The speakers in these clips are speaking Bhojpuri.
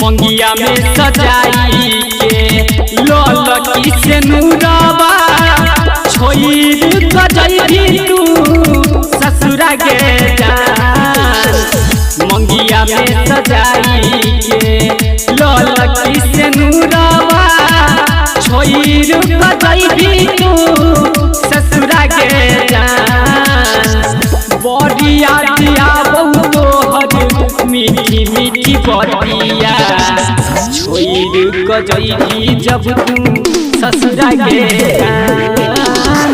मंगिया में सजाई के ललकी से नूरबा छोड़ गजई तू ससुरा के जान। मंगिया में सजाई के ललकी से नूरबा छोड़ गजई तू ससुरा के जान। बड़िया दिया बहुतो हर मीठी मीठी बतिया छोड़ गजई जब तू ससुरा के जान।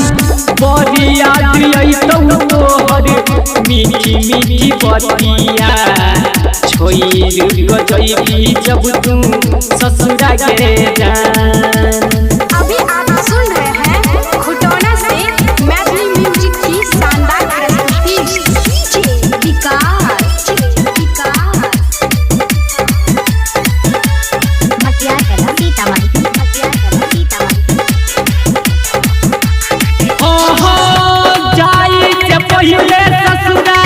बड़िया दिया तो हर मीठी मीठी बतिया छोड़ गजई जब तू ससुरा के जान। अभी आप सुन रहे हैं खुटौना से मैथिली म्यूजिक की शानदार प्रस्तुति। पहिले ससुरा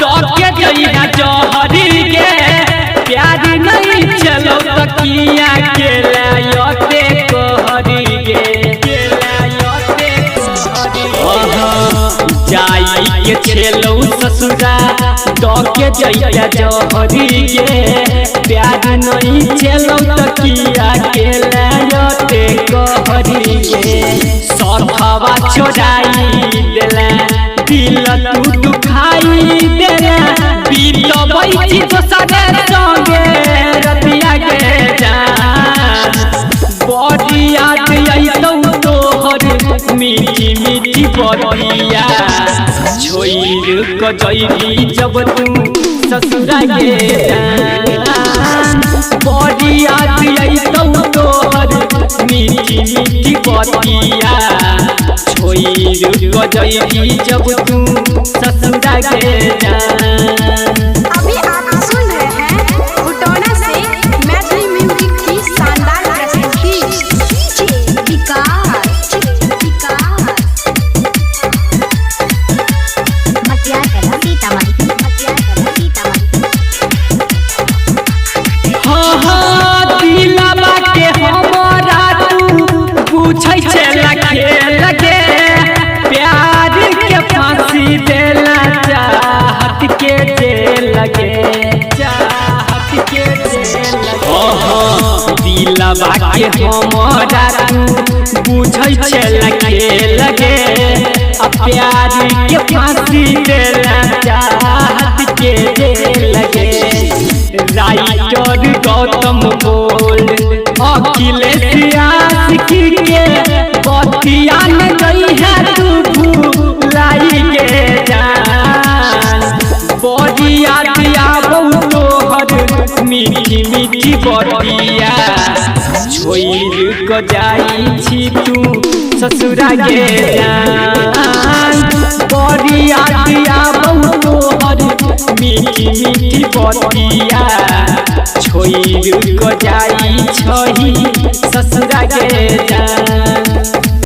डर के जइहा जहरी के प्यार नहीं चलो तकिया के लायते कहरी गे लायते कहरी जाई के छेलो ससुरा डर के जइहा जहरी के प्यार नहीं चलो तकिया के लायते कहरी गे सरहवा छोड़ाई देला दिल तू दुखाई देला बीतबई दोसरे संगे रतिया के जान। बड़िया दिया तोहर मीठी मीठी बतिया छोड़ गजई जब तू ससुरा के जान। बड़िया दिया तोहर मीठी मीठी बतिया छोड़ गजई जब तू ससुरा के जान। अभी आप सुन रहे हैं खुटौना से मैथिली म्यूजिक की शानदार प्रस्तुति। हाँ दिलवा के हमरा तू पूछै छेला खेल के प्यार के फांसी देला चाहत के जेल लगे चाहत के जेल लगे। दिलवा के हमरा तू पूछै छेला खेल के प्यार के फांसी देला चाहत के जेल लगे। राइटर गौतम बोल अखिलेश आशिकी के बतिया न गई है तू लाई के जान। बड़िया दिया बहुतो हर मीठी मीठी बतिया छोड़ गजई छी तू ससुरा के जान। बड़िया दिया बहुतो हर मीठी मीठी बतिया छोड़ गजई छही ससुरा के जान।